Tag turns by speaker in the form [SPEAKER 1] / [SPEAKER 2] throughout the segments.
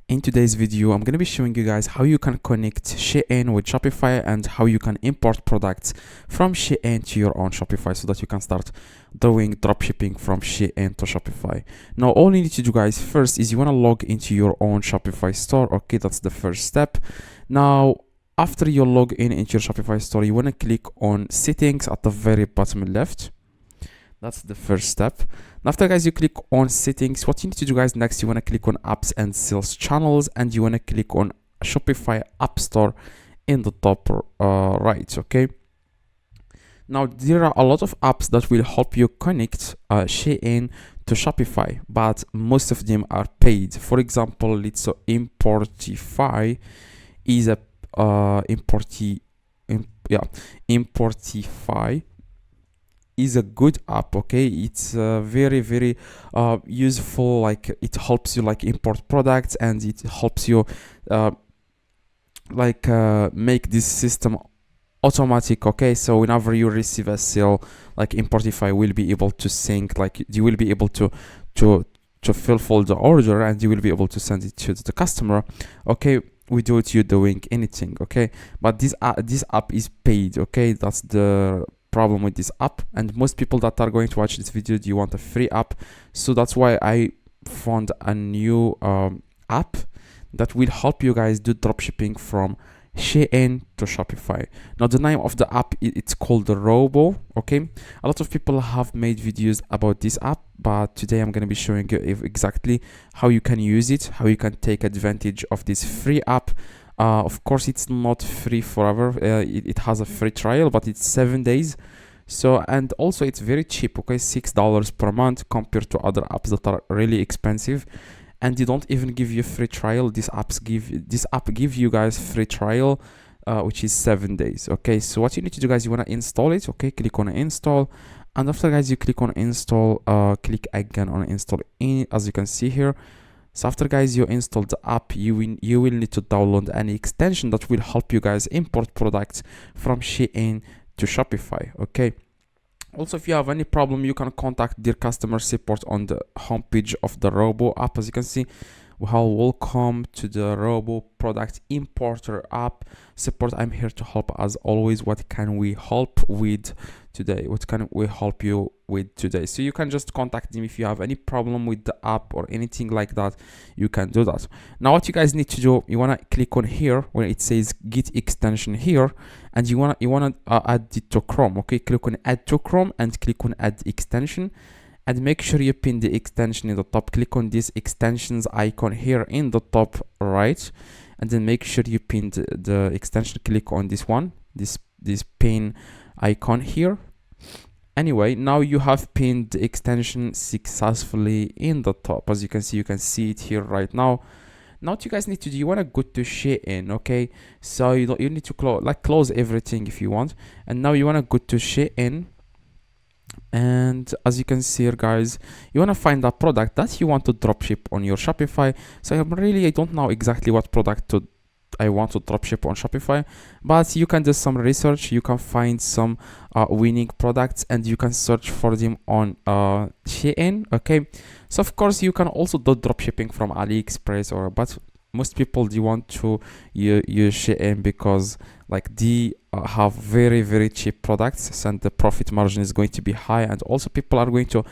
[SPEAKER 1] In today's video, I'm going to be showing you guys how you can connect Shein with Shopify and how you can import products from Shein to your own Shopify so that you can start doing dropshipping from Shein to Shopify. Now, all you need to do, guys, first is you want to log into your own Shopify store. Okay, that's the first step. Now, after you log in into your Shopify store, you want to click on settings at the very bottom left. That's the first step. And after, guys, you click on settings, what you need to do, guys, next you want to click on apps and sales channels, and you want to click on Shopify App Store in the top right. Okay, now there are a lot of apps that will help you connect Shein to Shopify, but most of them are paid. For example, let's say Importify is a Importify is a good app. Okay, it's very useful. Like, it helps you like import products, and it helps you make this system automatic. Okay, so whenever you receive a sale, like Importify will be able to sync, like you will be able to fulfill the order, and you will be able to send it to the customer, okay, without you doing anything. Okay, but this app is paid. Okay, that's the problem with this app, and most people that are going to watch this video, do you want a free app? So that's why I found a new app that will help you guys do dropshipping from Shein to Shopify. Now, the name of the app, it's called the Robo. Okay, a lot of people have made videos about this app, but today I'm going to be showing you exactly how you can use it, how you can take advantage of this free app. Of course, it's not free forever. It has a free trial, but it's 7 days. So, and also it's very cheap. Okay, $6 per month compared to other apps that are really expensive, and they don't even give you a free trial. This app give you guys free trial, which is 7 days. Okay, so what you need to do, guys, you want to install it. Okay, click on install, and after, guys, you click on install, click again on install in, as you can see here. So after, guys, you install the app, you will need to download any extension that will help you guys import products from Shein to Shopify. Okay, also, if you have any problem, you can contact their customer support on the homepage of the Robo app. As you can see, well, welcome to the Robo product importer app support. I'm here to help as always. What can we help with today? What can we help you with today? So you can just contact them if you have any problem with the app or anything like that. You can do that. Now, what you guys need to do, you want to click on here where it says get extension here, and you want to add it to Chrome. Okay, click on add to Chrome and click on add extension, and make sure you pin the extension in the top. Click on this extensions icon here in the top right, and then make sure you pin the extension. Click on this one, this pin icon here. Anyway, now you have pinned the extension successfully in the top. As you can see it here right now. Now, what you guys need to do, you want to go to Shein. Okay, so you need to close everything if you want, and now you want to go to Shein. And as you can see here, guys, you want to find a product that you want to dropship on your Shopify. So I don't know exactly what product I want to dropship on Shopify, but you can do some research. You can find some winning products, and you can search for them on Shein. Okay, so of course you can also do dropshipping from AliExpress, but most people, they want to use Shein because like they have very cheap products, and the profit margin is going to be high, and also people are going to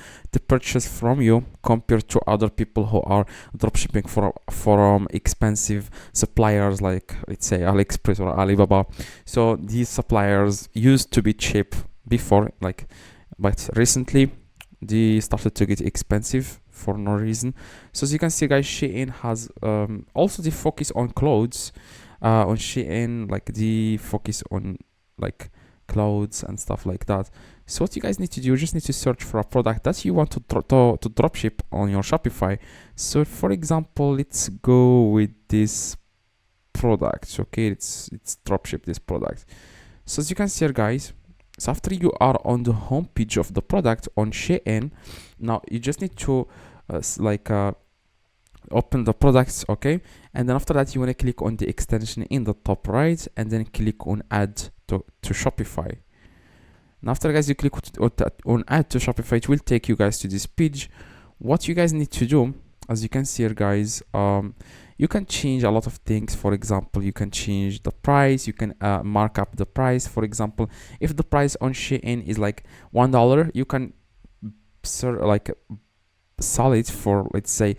[SPEAKER 1] purchase from you compared to other people who are dropshipping from expensive suppliers like, let's say, AliExpress or Alibaba. So these suppliers used to be cheap before, but recently they started to get expensive for no reason. So as you can see, guys, Shein has also the focus on clothes. On Shein, like the focus on like clothes and stuff like that. So what you guys need to do, you just need to search for a product that you want to dropship on your Shopify. So for example, let's go with this product. Okay, it's dropship this product. So as you can see here, guys, so after you are on the home page of the product on Shein, now you just need to open the products. Okay, and then after that you want to click on the extension in the top right, and then click on add to Shopify. And after, guys, you click on add to Shopify, it will take you guys to this page. What you guys need to do, as you can see here, guys, you can change a lot of things. For example, you can change the price, you can mark up the price. For example, if the price on Shein is like $1, you can like sell it for, let's say,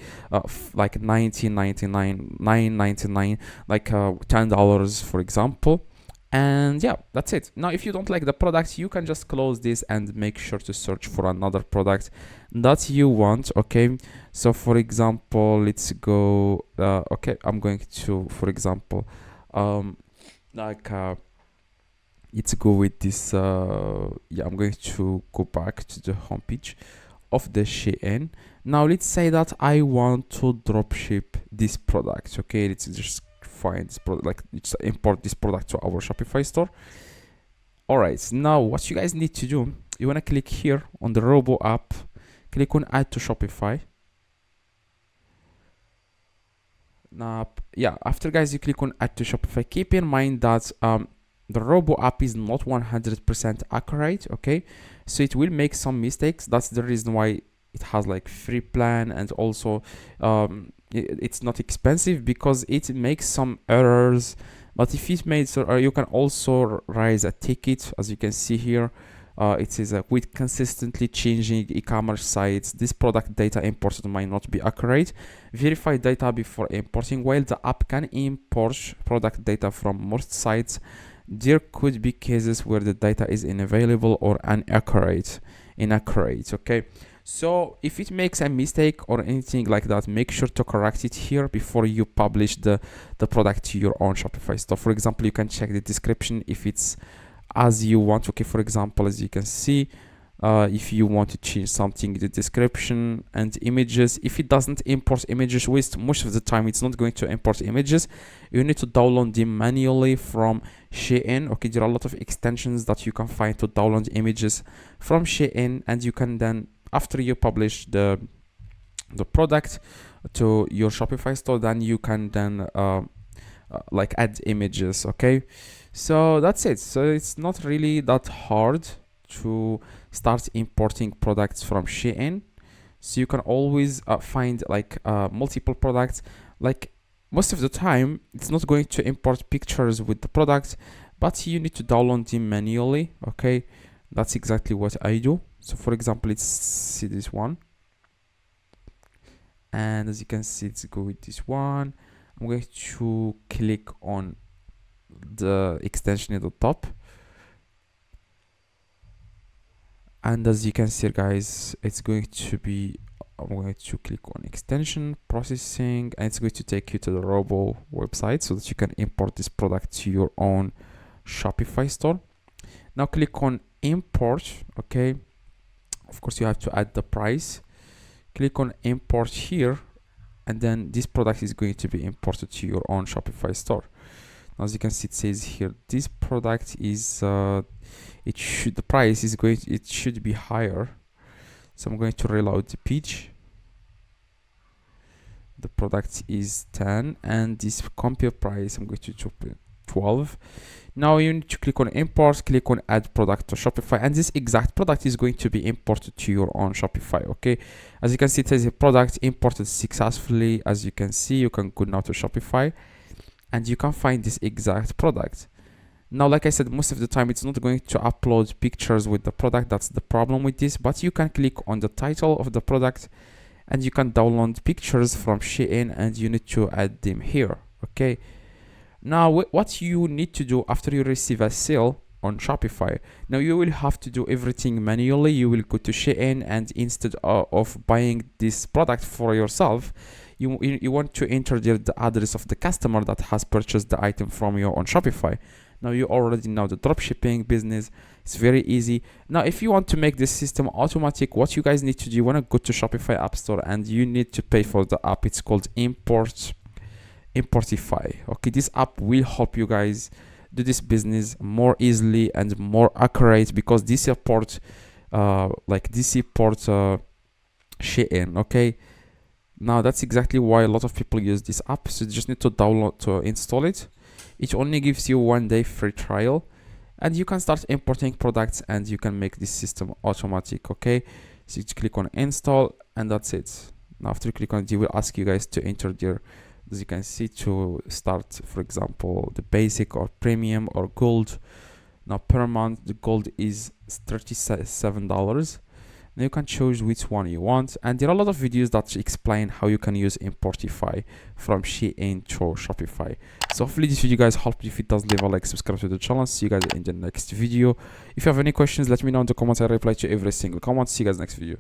[SPEAKER 1] like 19.99, 9.99, like $10, for example. And yeah, that's it. Now if you don't like the product, you can just close this and make sure to search for another product that you want. Okay, so for example, let's go okay, I'm going to, for example, like let's go with this yeah, I'm going to go back to the homepage of the Shein. Now let's say that I want to dropship this product. Okay, let's just find this product, like let's import this product to our Shopify store. All right, now what you guys need to do, you want to click here on the Robo app, click on add to Shopify. Now yeah, after guys you click on add to Shopify, keep in mind that the Robo app is not 100% accurate. Okay, so it will make some mistakes. That's the reason why it has like free plan, and also it's not expensive because it makes some errors. But if it made so, you can also raise a ticket. As you can see here, it says with consistently changing e-commerce sites, this product data imported might not be accurate. Verify data before importing. While the app can import product data from most sites, there could be cases where the data is unavailable or inaccurate. Okay, so if it makes a mistake or anything like that, make sure to correct it here before you publish the product to your own Shopify store. For example, you can check the description if it's as you want. Okay, for example, as you can see, if you want to change something, the description and images, if it doesn't import images, most of the time it's not going to import images. You need to download them manually from Shein. Okay, there are a lot of extensions that you can find to download images from Shein, and you can then, after you publish the product to your Shopify store, then you can then like add images. Okay, so that's it. So it's not really that hard to start importing products from Shein. So you can always find like multiple products. Like most of the time it's not going to import pictures with the product, but you need to download them manually. Okay, that's exactly what I do. So for example, let's see this one, and as you can see, let's go with this one. I'm going to click on the extension at the top, and as you can see guys, it's going to be, I'm going to click on extension processing, and it's going to take you to the Robo website so that you can import this product to your own Shopify store. Now click on import. Okay, of course you have to add the price. Click on import here, and then this product is going to be imported to your own Shopify store. Now, as you can see, it says here this product is the price is going to, it should be higher. So I'm going to reload the page. The product is 10, and this compare price, I'm going to drop it 12. Now you need to click on import, click on add product to Shopify, and this exact product is going to be imported to your own Shopify. Okay, as you can see, it says a product imported successfully. As you can see, you can go now to Shopify and you can find this exact product. Now, like I said, most of the time it's not going to upload pictures with the product. That's the problem with this, but you can click on the title of the product and you can download pictures from Shein, and you need to add them here. Okay, now what you need to do after you receive a sale on Shopify, now you will have to do everything manually. You will go to Shein, and instead of buying this product for yourself, you want to enter the address of the customer that has purchased the item from you on Shopify. Now you already know the dropshipping business. It's very easy. Now if you want to make this system automatic, what you guys need to do, you want to go to Shopify App Store and you need to pay for the app. It's called Importify. Okay, this app will help you guys do this business more easily and more accurate, because this support Shein. Okay, now that's exactly why a lot of people use this app. So you just need to install it. It only gives you 1 day free trial, and you can start importing products and you can make this system automatic. Okay, so you click on install, and that's it. Now after you click on it, it will ask you guys to enter your as you can see, to start, for example, the basic or premium or gold. Now per month the gold is $37. Now you can choose which one you want, and there are a lot of videos that explain how you can use Importify from Shein to Shopify. So hopefully this video guys helped you. If it does, leave a like, subscribe to the channel. See you guys in the next video. If you have any questions, let me know in the comments. I reply to every single comment. See you guys next video.